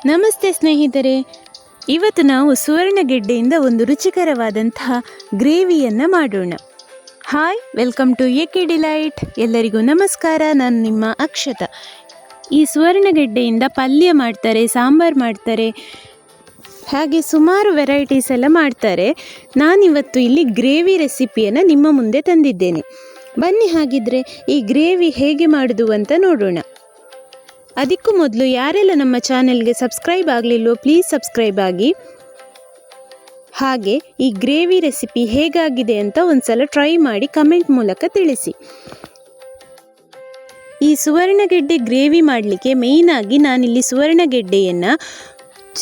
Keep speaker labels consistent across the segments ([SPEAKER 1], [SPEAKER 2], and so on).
[SPEAKER 1] ನಮಸ್ತೆ ಸ್ನೇಹಿತರೆ, ಇವತ್ತು ನಾವು ಸುವರ್ಣಗೆಡ್ಡೆಯಿಂದ ಒಂದು ರುಚಿಕರವಾದಂತಹ ಗ್ರೇವಿಯನ್ನು ಮಾಡೋಣ. Hi, welcome to AK delight. ಎಲ್ಲರಿಗೂ ನಮಸ್ಕಾರ. ನಾನು ನಿಮ್ಮ ಅಕ್ಷತಾ. ಈ ಸುವರ್ಣಗೆಡ್ಡೆಯಿಂದ ಪಲ್ಯ ಮಾಡ್ತಾರೆ, ಸಾಂಬಾರು ಮಾಡ್ತಾರೆ, ಹಾಗೆ ಸುಮಾರು ವೆರೈಟೀಸ್ ಎಲ್ಲ ಮಾಡ್ತಾರೆ. ನಾನಿವತ್ತು ಇಲ್ಲಿ ಗ್ರೇವಿ ರೆಸಿಪಿಯನ್ನು ನಿಮ್ಮ ಮುಂದೆ ತಂದಿದ್ದೇನೆ. ಬನ್ನಿ ಹಾಗಿದ್ರೆ ಈ ಗ್ರೇವಿ ಹೇಗೆ ಮಾಡೋದು ಅಂತ ನೋಡೋಣ. ಅದಕ್ಕೂ ಮೊದಲು ಯಾರೆಲ್ಲ ನಮ್ಮ ಚಾನೆಲ್ಗೆ ಸಬ್ಸ್ಕ್ರೈಬ್ ಆಗಲಿಲ್ವೋ ಪ್ಲೀಸ್ ಸಬ್ಸ್ಕ್ರೈಬ್ ಆಗಿ. ಹಾಗೆ ಈ ಗ್ರೇವಿ ರೆಸಿಪಿ ಹೇಗಾಗಿದೆ ಅಂತ ಒಂದ್ಸಲ ಟ್ರೈ ಮಾಡಿ ಕಮೆಂಟ್ ಮೂಲಕ ತಿಳಿಸಿ. ಈ ಸುವರ್ಣಗೆಡ್ಡೆ ಗ್ರೇವಿ ಮಾಡಲಿಕ್ಕೆ ಮೇಯ್ನಾಗಿ ನಾನಿಲ್ಲಿ ಸುವರ್ಣಗೆಡ್ಡೆಯನ್ನು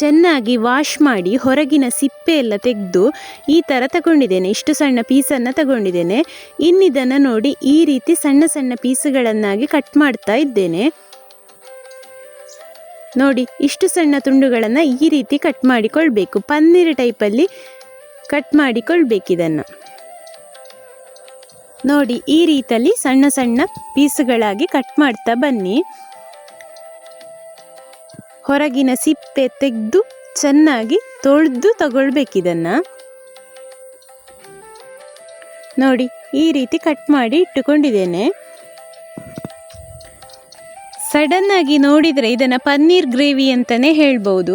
[SPEAKER 1] ಚೆನ್ನಾಗಿ ವಾಶ್ ಮಾಡಿ ಹೊರಗಿನ ಸಿಪ್ಪೆ ಎಲ್ಲ ತೆಗೆದು ಈ ಥರ ತಗೊಂಡಿದ್ದೇನೆ. ಇಷ್ಟು ಸಣ್ಣ ಪೀಸನ್ನು ತಗೊಂಡಿದ್ದೇನೆ. ಇನ್ನಿದನ್ನು ನೋಡಿ ಈ ರೀತಿ ಸಣ್ಣ ಸಣ್ಣ ಪೀಸುಗಳನ್ನಾಗಿ ಕಟ್ ಮಾಡ್ತಾ ಇದ್ದೇನೆ. ನೋಡಿ, ಇಷ್ಟು ಸಣ್ಣ ತುಂಡುಗಳನ್ನು ಈ ರೀತಿ ಕಟ್ ಮಾಡಿಕೊಳ್ಬೇಕು. ಪನ್ನೀರ್ ಟೈಪಲ್ಲಿ ಕಟ್ ಮಾಡಿಕೊಳ್ಬೇಕಿದನ್ನು. ನೋಡಿ, ಈ ರೀತಿಯಲ್ಲಿ ಸಣ್ಣ ಸಣ್ಣ ಪೀಸುಗಳಾಗಿ ಕಟ್ ಮಾಡ್ತಾ ಬನ್ನಿ. ಹೊರಗಿನ ಸಿಪ್ಪೆ ತೆಗೆದು ಚೆನ್ನಾಗಿ ತೊಳೆದು ತಗೊಳ್ಬೇಕಿದನ್ನು. ನೋಡಿ, ಈ ರೀತಿ ಕಟ್ ಮಾಡಿ ಇಟ್ಟುಕೊಂಡಿದ್ದೇನೆ. ಸಡನ್ನಾಗಿ ನೋಡಿದರೆ ಇದನ್ನು ಪನ್ನೀರ್ ಗ್ರೇವಿ ಅಂತಲೇ ಹೇಳ್ಬೋದು.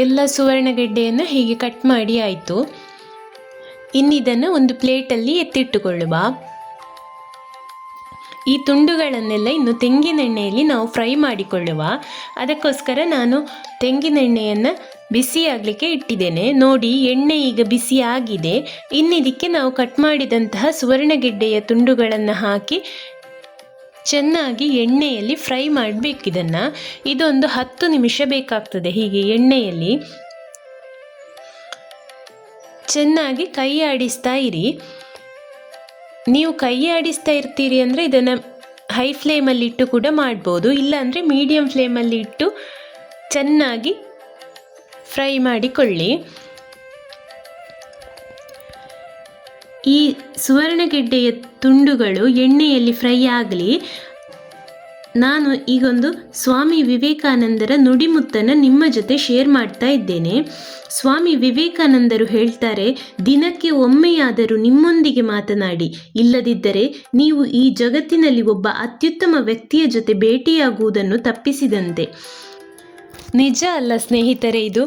[SPEAKER 1] ಎಲ್ಲ ಸುವರ್ಣಗೆಡ್ಡೆಯನ್ನು ಹೀಗೆ ಕಟ್ ಮಾಡಿ ಆಯಿತು. ಇನ್ನಿದನ್ನು ಒಂದು ಪ್ಲೇಟಲ್ಲಿ ಎತ್ತಿಟ್ಟುಕೊಳ್ಳುವ. ಈ ತುಂಡುಗಳನ್ನೆಲ್ಲ ಇನ್ನು ತೆಂಗಿನೆಣ್ಣೆಯಲ್ಲಿ ನಾವು ಫ್ರೈ ಮಾಡಿಕೊಳ್ಳುವ. ಅದಕ್ಕೋಸ್ಕರ ನಾನು ತೆಂಗಿನೆಣ್ಣೆಯನ್ನು ಬಿಸಿಯಾಗಲಿಕ್ಕೆ ಇಟ್ಟಿದ್ದೇನೆ. ನೋಡಿ, ಎಣ್ಣೆ ಈಗ ಬಿಸಿ ಆಗಿದೆ. ಇನ್ನಿದಕ್ಕೆ ನಾವು ಕಟ್ ಮಾಡಿದಂತಹ ಸುವರ್ಣಗೆಡ್ಡೆಯ ತುಂಡುಗಳನ್ನು ಹಾಕಿ ಚೆನ್ನಾಗಿ ಎಣ್ಣೆಯಲ್ಲಿ ಫ್ರೈ ಮಾಡಬೇಕಿದನ್ನು. ಇದೊಂದು 10 ನಿಮಿಷ ಬೇಕಾಗ್ತದೆ. ಹೀಗೆ ಎಣ್ಣೆಯಲ್ಲಿ ಚೆನ್ನಾಗಿ ಕೈ ಆಡಿಸ್ತಾ ಇರಿ. ನೀವು ಕೈ ಆಡಿಸ್ತಾ ಇರ್ತೀರಿ ಅಂದರೆ ಇದನ್ನು ಹೈ ಫ್ಲೇಮಲ್ಲಿ ಇಟ್ಟು ಕೂಡ ಮಾಡ್ಬೋದು. ಇಲ್ಲಾಂದರೆ ಮೀಡಿಯಮ್ ಫ್ಲೇಮಲ್ಲಿ ಇಟ್ಟು ಚೆನ್ನಾಗಿ ಫ್ರೈ ಮಾಡಿಕೊಳ್ಳಿ. ಈ ಸುವರ್ಣಗೆಡ್ಡೆಯ ತುಂಡುಗಳು ಎಣ್ಣೆಯಲ್ಲಿ ಫ್ರೈ ಆಗಲಿ. ನಾನು ಈಗೊಂದು ಸ್ವಾಮಿ ವಿವೇಕಾನಂದರ ನುಡಿಮುತ್ತನ್ನು ನಿಮ್ಮ ಜೊತೆ ಶೇರ್ ಮಾಡ್ತಾ ಇದ್ದೇನೆ. ಸ್ವಾಮಿ ವಿವೇಕಾನಂದರು ಹೇಳ್ತಾರೆ, ದಿನಕ್ಕೆ ಒಮ್ಮೆಯಾದರೂ ನಿಮ್ಮೊಂದಿಗೆ ಮಾತನಾಡಿ, ಇಲ್ಲದಿದ್ದರೆ ನೀವು ಈ ಜಗತ್ತಿನಲ್ಲಿ ಒಬ್ಬ ಅತ್ಯುತ್ತಮ ವ್ಯಕ್ತಿಯ ಜೊತೆ ಭೇಟಿಯಾಗುವುದನ್ನು ತಪ್ಪಿಸಿದಂತೆ. ನಿಜ ಅಲ್ಲ ಸ್ನೇಹಿತರೆ ಇದು?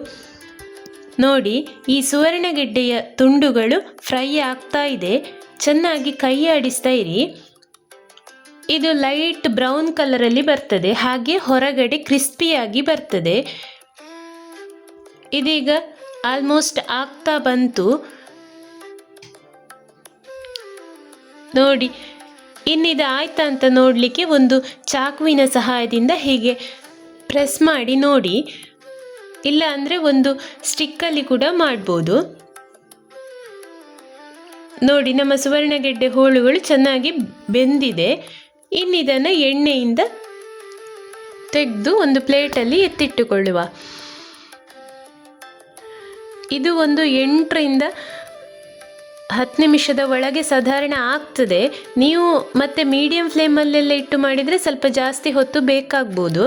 [SPEAKER 1] ನೋಡಿ, ಈ ಸುವರ್ಣಗೆಡ್ಡೆಯ ತುಂಡುಗಳು ಫ್ರೈ ಆಗ್ತಾ ಇದೆ. ಚೆನ್ನಾಗಿ ಕೈ ಆಡಿಸ್ತಾ ಇರಿ. ಇದು ಲೈಟ್ ಬ್ರೌನ್ ಕಲರಲ್ಲಿ ಬರ್ತದೆ, ಹಾಗೆ ಹೊರಗಡೆ ಕ್ರಿಸ್ಪಿಯಾಗಿ ಬರ್ತದೆ. ಇದೀಗ ಆಲ್ಮೋಸ್ಟ್ ಆಗ್ತಾ ಬಂತು. ನೋಡಿ, ಇನ್ನಿದು ಆಯ್ತಾ ಅಂತ ನೋಡಲಿಕ್ಕೆ ಒಂದು ಚಾಕುವಿನ ಸಹಾಯದಿಂದ ಹೀಗೆ ಪ್ರೆಸ್ ಮಾಡಿ ನೋಡಿ. ಇಲ್ಲ ಅಂದರೆ ಒಂದು ಸ್ಟಿಕ್ಕಲ್ಲಿ ಕೂಡ ಮಾಡ್ಬೋದು. ನೋಡಿ, ನಮ್ಮ ಸುವರ್ಣಗೆಡ್ಡೆ ಹೋಳುಗಳು ಚೆನ್ನಾಗಿ ಬೆಂದಿದೆ. ಇನ್ನಿದನ್ನು ಎಣ್ಣೆಯಿಂದ ತೆಗೆದು ಒಂದು ಪ್ಲೇಟಲ್ಲಿ ಎತ್ತಿಟ್ಟುಕೊಳ್ಳುವ. ಇದು ಒಂದು 8ರಿಂದ 10 ನಿಮಿಷದ ಒಳಗೆ ಸಾಧಾರಣ ಆಗ್ತದೆ. ನೀವು ಮತ್ತೆ ಮೀಡಿಯಂ ಫ್ಲೇಮಲ್ಲೆಲ್ಲ ಇಟ್ಟು ಮಾಡಿದರೆ ಸ್ವಲ್ಪ ಜಾಸ್ತಿ ಹೊತ್ತು ಬೇಕಾಗ್ಬೋದು.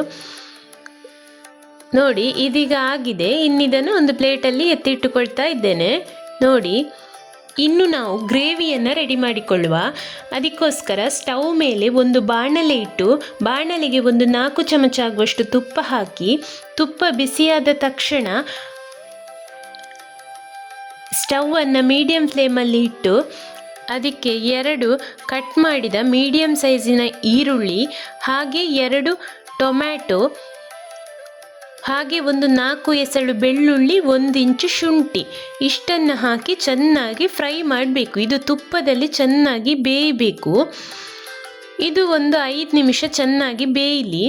[SPEAKER 1] ನೋಡಿ, ಇದೀಗ ಆಗಿದೆ. ಇನ್ನಿದನ್ನು ಒಂದು ಪ್ಲೇಟಲ್ಲಿ ಎತ್ತಿಟ್ಟುಕೊಳ್ತಾ ಇದ್ದೇನೆ. ನೋಡಿ, ಇನ್ನು ನಾವು ಗ್ರೇವಿಯನ್ನು ರೆಡಿ ಮಾಡಿಕೊಳ್ಳುವ. ಅದಕ್ಕೋಸ್ಕರ ಸ್ಟವ್ ಮೇಲೆ ಒಂದು ಬಾಣಲೆ ಇಟ್ಟು ಬಾಣಲೆಗೆ ಒಂದು 4 ಚಮಚ ಆಗುವಷ್ಟು ತುಪ್ಪ ಹಾಕಿ, ತುಪ್ಪ ಬಿಸಿಯಾದ ತಕ್ಷಣ ಸ್ಟವನ್ನು ಮೀಡಿಯಂ ಫ್ಲೇಮಲ್ಲಿ ಇಟ್ಟು ಅದಕ್ಕೆ 2 ಕಟ್ ಮಾಡಿದ ಮೀಡಿಯಂ ಸೈಜಿನ ಈರುಳ್ಳಿ, ಹಾಗೆ 2 ಟೊಮ್ಯಾಟೊ, ಹಾಗೆ ಒಂದು 4 ಎಸಳು ಬೆಳ್ಳುಳ್ಳಿ, 1 ಇಂಚು ಶುಂಠಿ, ಇಷ್ಟನ್ನು ಹಾಕಿ ಚೆನ್ನಾಗಿ ಫ್ರೈ ಮಾಡಬೇಕು. ಇದು ತುಪ್ಪದಲ್ಲಿ ಚೆನ್ನಾಗಿ ಬೇಯಬೇಕು. ಇದು ಒಂದು 5 ನಿಮಿಷ ಚೆನ್ನಾಗಿ ಬೇಯಲಿ.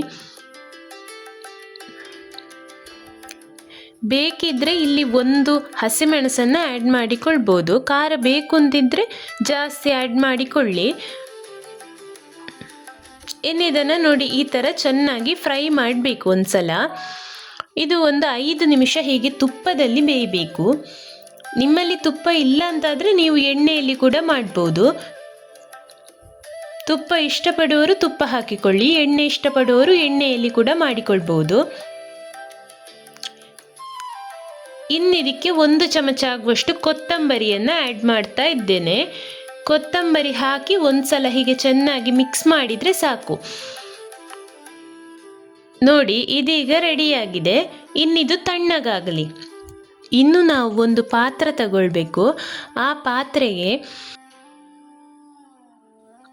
[SPEAKER 1] ಬೇಕಿದ್ರೆ ಇಲ್ಲಿ 1 ಹಸಿಮೆಣಸನ್ನು ಆ್ಯಡ್ ಮಾಡಿಕೊಳ್ಬೋದು. ಖಾರ ಬೇಕು ಅಂತಿದ್ರೆ ಜಾಸ್ತಿ ಆ್ಯಡ್ ಮಾಡಿಕೊಳ್ಳಿ. ಇನ್ನಿದನ್ನು ನೋಡಿ ಈ ಥರ ಚೆನ್ನಾಗಿ ಫ್ರೈ ಮಾಡಬೇಕು ಒಂದ್ಸಲ. ಇದು ಒಂದು 5 ನಿಮಿಷ ಹೀಗೆ ತುಪ್ಪದಲ್ಲಿ ಬೇಯಬೇಕು. ನಿಮ್ಮಲ್ಲಿ ತುಪ್ಪ ಇಲ್ಲ ಅಂತಾದರೆ ನೀವು ಎಣ್ಣೆಯಲ್ಲಿ ಕೂಡ ಮಾಡ್ಬೋದು. ತುಪ್ಪ ಇಷ್ಟಪಡುವವರು ತುಪ್ಪ ಹಾಕಿಕೊಳ್ಳಿ, ಎಣ್ಣೆ ಇಷ್ಟಪಡುವವರು ಎಣ್ಣೆಯಲ್ಲಿ ಕೂಡ ಮಾಡಿಕೊಳ್ಬಹುದು. ಇನ್ನಿದಕ್ಕೆ 1 ಚಮಚ ಆಗುವಷ್ಟು ಕೊತ್ತಂಬರಿಯನ್ನು ಆ್ಯಡ್ ಮಾಡ್ತಾ ಇದ್ದೇನೆ. ಕೊತ್ತಂಬರಿ ಹಾಕಿ ಒಂದ್ಸಲ ಹೀಗೆ ಚೆನ್ನಾಗಿ ಮಿಕ್ಸ್ ಮಾಡಿದರೆ ಸಾಕು. ನೋಡಿ, ಇದೀಗ ರೆಡಿಯಾಗಿದೆ. ಇನ್ನಿದು ತಣ್ಣಗಾಗಲಿ. ಇನ್ನು ನಾವು ಒಂದು ಪಾತ್ರ ತಗೊಳ್ಬೇಕು. ಆ ಪಾತ್ರೆಗೆ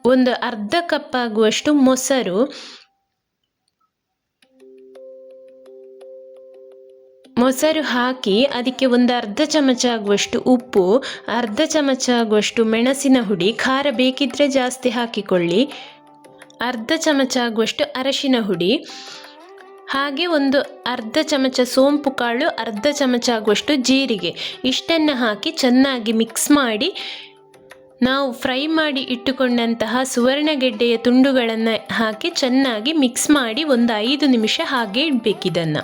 [SPEAKER 1] ಒಂದು ಅರ್ಧ ಕಪ್ ಆಗುವಷ್ಟು ಮೊಸರು ಹಾಕಿ ಅದಕ್ಕೆ ಒಂದು ಅರ್ಧ ಚಮಚ ಆಗುವಷ್ಟು ಉಪ್ಪು, ಅರ್ಧ ಚಮಚ ಆಗುವಷ್ಟು ಮೆಣಸಿನ ಹುಡಿ, ಖಾರ ಬೇಕಿದ್ರೆ ಜಾಸ್ತಿ ಹಾಕಿಕೊಳ್ಳಿ, ಅರ್ಧ ಚಮಚ ಆಗುವಷ್ಟು ಅರಶಿನ ಹುಡಿ, ಹಾಗೆ ಒಂದು ಅರ್ಧ ಚಮಚ ಸೋಂಪು ಕಾಳು, ಅರ್ಧ ಚಮಚ ಆಗುವಷ್ಟು ಜೀರಿಗೆ, ಇಷ್ಟನ್ನು ಹಾಕಿ ಚೆನ್ನಾಗಿ ಮಿಕ್ಸ್ ಮಾಡಿ ನಾವು ಫ್ರೈ ಮಾಡಿ ಇಟ್ಟುಕೊಂಡಂತಹ ಸುವರ್ಣಗೆಡ್ಡೆಯ ತುಂಡುಗಳನ್ನು ಹಾಕಿ ಚೆನ್ನಾಗಿ ಮಿಕ್ಸ್ ಮಾಡಿ ಒಂದು 5 ನಿಮಿಷ ಹಾಗೆ ಇಡಬೇಕಿದನ್ನು.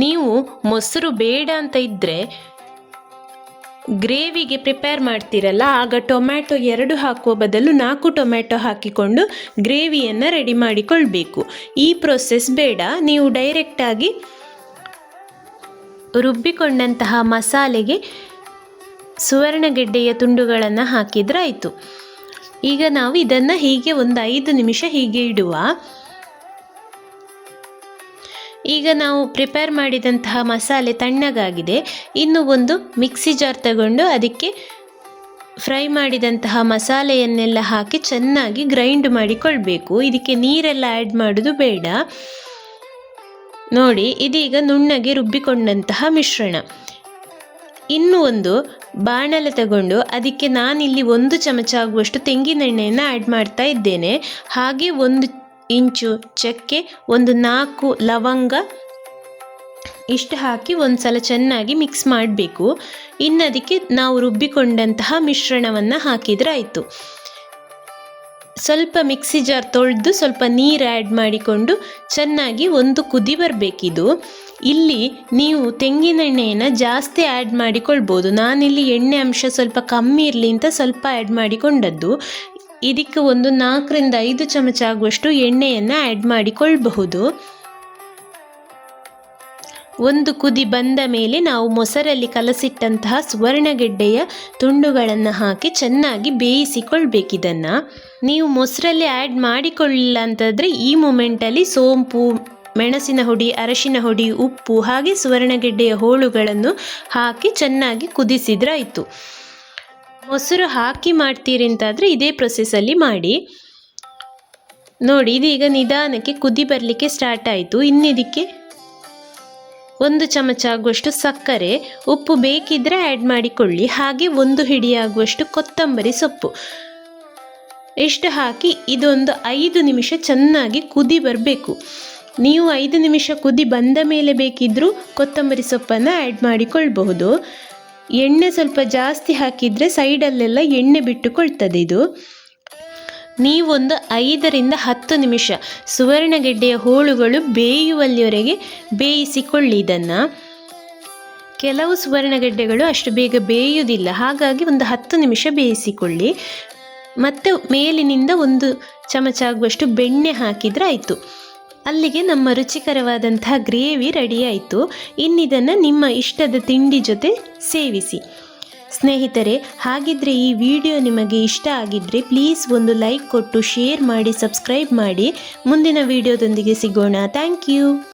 [SPEAKER 1] ನೀವು ಮೊಸರು ಬೇಡ ಅಂತ ಇದ್ದರೆ ಗ್ರೇವಿಗೆ ಪ್ರಿಪೇರ್ ಮಾಡ್ತೀರಲ್ಲ, ಆಗ ಟೊಮ್ಯಾಟೊ 2 ಹಾಕುವ ಬದಲು 4 ಟೊಮ್ಯಾಟೊ ಹಾಕಿಕೊಂಡು ಗ್ರೇವಿಯನ್ನು ರೆಡಿ ಮಾಡಿಕೊಳ್ಬೇಕು. ಈ ಪ್ರೊಸೆಸ್ ಬೇಡ. ನೀವು ಡೈರೆಕ್ಟಾಗಿ ರುಬ್ಬಿಕೊಂಡಂತಹ ಮಸಾಲೆಗೆ ಸುವರ್ಣಗೆಡ್ಡೆಯ ತುಂಡುಗಳನ್ನು ಹಾಕಿದ್ರೆ ಆಯಿತು. ಈಗ ನಾವು ಇದನ್ನು ಹೀಗೆ ಒಂದು 5 ನಿಮಿಷ ಹೀಗೆ ಇಡುವ. ಈಗ ನಾವು ಪ್ರಿಪೇರ್ ಮಾಡಿದಂತಹ ಮಸಾಲೆ ತಣ್ಣಗಾಗಿದೆ. ಇನ್ನು ಒಂದು ಮಿಕ್ಸಿ ಜಾರ್ ತಗೊಂಡು ಅದಕ್ಕೆ ಫ್ರೈ ಮಾಡಿದಂತಹ ಮಸಾಲೆಯನ್ನೆಲ್ಲ ಹಾಕಿ ಚೆನ್ನಾಗಿ ಗ್ರೈಂಡ್ ಮಾಡಿಕೊಳ್ಬೇಕು. ಇದಕ್ಕೆ ನೀರೆಲ್ಲ ಆ್ಯಡ್ ಮಾಡೋದು ಬೇಡ. ನೋಡಿ, ಇದೀಗ ನುಣ್ಣಗೆ ರುಬ್ಬಿಕೊಂಡಂತಹ ಮಿಶ್ರಣ. ಇನ್ನು ಒಂದು ಬಾಣಲೆ ತಗೊಂಡು ಅದಕ್ಕೆ ನಾನಿಲ್ಲಿ 1 ಚಮಚ ಆಗುವಷ್ಟು ತೆಂಗಿನೆಣ್ಣೆಯನ್ನು ಆ್ಯಡ್ ಮಾಡ್ತಾ ಇದ್ದೇನೆ. ಹಾಗೆ 1 ಇಂಚು ಚಕ್ಕೆ, ಒಂದು 4 ಲವಂಗ ಇಷ್ಟು ಹಾಕಿ ಒಂದ್ಸಲ ಚೆನ್ನಾಗಿ ಮಿಕ್ಸ್ ಮಾಡಬೇಕು. ಇನ್ನು ಅದಕ್ಕೆ ನಾವು ರುಬ್ಬಿಕೊಂಡಂತಹ ಮಿಶ್ರಣವನ್ನು ಹಾಕಿದರೆ ಆಯಿತು. ಸ್ವಲ್ಪ ಮಿಕ್ಸಿ ಜಾರ್ ತೊಳೆದು ಸ್ವಲ್ಪ ನೀರು ಆ್ಯಡ್ ಮಾಡಿಕೊಂಡು ಚೆನ್ನಾಗಿ ಒಂದು ಕುದಿ ಬರಬೇಕಿದು. ಇಲ್ಲಿ ನೀವು ತೆಂಗಿನೆಣ್ಣೆಯನ್ನು ಜಾಸ್ತಿ ಆ್ಯಡ್ ಮಾಡಿಕೊಳ್ಬೋದು. ನಾನಿಲ್ಲಿ ಎಣ್ಣೆ ಅಂಶ ಸ್ವಲ್ಪ ಕಮ್ಮಿ ಇರಲಿ ಅಂತ ಸ್ವಲ್ಪ ಆ್ಯಡ್ ಮಾಡಿಕೊಂಡದ್ದು. ಇದಕ್ಕೆ ಒಂದು 4 ರಿಂದ 5 ಚಮಚ ಆಗುವಷ್ಟು ಎಣ್ಣೆಯನ್ನು ಆ್ಯಡ್ ಮಾಡಿಕೊಳ್ಬಹುದು. ಒಂದು ಕುದಿ ಬಂದ ಮೇಲೆ ನಾವು ಮೊಸರಲ್ಲಿ ಕಲಸಿಟ್ಟಂತಹ ಸುವರ್ಣಗೆಡ್ಡೆಯ ತುಂಡುಗಳನ್ನು ಹಾಕಿ ಚೆನ್ನಾಗಿ ಬೇಯಿಸಿಕೊಳ್ಬೇಕಿದನ್ನು. ನೀವು ಮೊಸರಲ್ಲಿ ಆ್ಯಡ್ ಮಾಡಿಕೊಳ್ಳಿಲ್ಲ ಅಂತಂದರೆ ಈ ಮೊಮೆಂಟಲ್ಲಿ ಸೋಂಪು, ಮೆಣಸಿನ ಹುಡಿ, ಅರಶಿನ ಹುಡಿ, ಉಪ್ಪು ಹಾಗೆ ಸುವರ್ಣಗೆಡ್ಡೆಯ ಹೋಳುಗಳನ್ನು ಹಾಕಿ ಚೆನ್ನಾಗಿ ಕುದಿಸಿದ್ರೆ ಆಯಿತು. ಮೊಸರು ಹಾಕಿ ಮಾಡ್ತೀರಿ ಅಂತಾದರೆ ಇದೇ ಪ್ರೊಸೆಸ್ಸಲ್ಲಿ ಮಾಡಿ. ನೋಡಿ, ಇದೀಗ ನಿಧಾನಕ್ಕೆ ಕುದಿ ಬರಲಿಕ್ಕೆ ಸ್ಟಾರ್ಟ್ ಆಯಿತು. ಇನ್ನಿದಕ್ಕೆ 1 ಚಮಚ ಆಗುವಷ್ಟು ಸಕ್ಕರೆ, ಉಪ್ಪು ಬೇಕಿದ್ದರೆ ಆ್ಯಡ್ ಮಾಡಿಕೊಳ್ಳಿ, ಹಾಗೆ 1 ಹಿಡಿ ಆಗುವಷ್ಟು ಕೊತ್ತಂಬರಿ ಸೊಪ್ಪು ಇಷ್ಟು ಹಾಕಿ ಇದೊಂದು 5 ನಿಮಿಷ ಚೆನ್ನಾಗಿ ಕುದಿ ಬರಬೇಕು. ನೀವು 5 ನಿಮಿಷ ಕುದಿ ಬಂದ ಮೇಲೆ ಬೇಕಿದ್ದರೂ ಕೊತ್ತಂಬರಿ ಸೊಪ್ಪನ್ನು ಆ್ಯಡ್ ಮಾಡಿಕೊಳ್ಬಹುದು. ಎಣ್ಣೆ ಸ್ವಲ್ಪ ಜಾಸ್ತಿ ಹಾಕಿದರೆ ಸೈಡಲ್ಲೆಲ್ಲ ಎಣ್ಣೆ ಬಿಟ್ಟುಕೊಳ್ತದೆ ಇದು. ನೀವೊಂದು 5 ರಿಂದ 10 ನಿಮಿಷ ಸುವರ್ಣಗೆಡ್ಡೆಯ ಹೋಳುಗಳು ಬೇಯುವಲ್ಲಿವರೆಗೆ ಬೇಯಿಸಿಕೊಳ್ಳಿ ಇದನ್ನು. ಕೆಲವು ಸುವರ್ಣಗೆಡ್ಡೆಗಳು ಅಷ್ಟು ಬೇಗ ಬೇಯುವುದಿಲ್ಲ, ಹಾಗಾಗಿ ಒಂದು 10 ನಿಮಿಷ ಬೇಯಿಸಿಕೊಳ್ಳಿ. ಮತ್ತು ಮೇಲಿನಿಂದ 1 ಚಮಚ ಆಗುವಷ್ಟು ಬೆಣ್ಣೆ ಹಾಕಿದರೆ ಆಯಿತು. ಅಲ್ಲಿಗೆ ನಮ್ಮ ರುಚಿಕರವಾದಂತಹ ಗ್ರೇವಿ ರೆಡಿ ಆಯಿತು. ಇನ್ನಿದನ್ನು ನಿಮ್ಮ ಇಷ್ಟದ ತಿಂಡಿ ಜೊತೆ ಸೇವಿಸಿ. ಸ್ನೇಹಿತರೆ, ಹಾಗಿದ್ರೆ ಈ ವಿಡಿಯೋ ನಿಮಗೆ ಇಷ್ಟ ಆಗಿದ್ದರೆ ಪ್ಲೀಸ್ ಒಂದು ಲೈಕ್ ಕೊಟ್ಟು ಶೇರ್ ಮಾಡಿ, ಸಬ್ಸ್ಕ್ರೈಬ್ ಮಾಡಿ. ಮುಂದಿನ ವಿಡಿಯೋದೊಂದಿಗೆ ಸಿಗೋಣ. Thank you.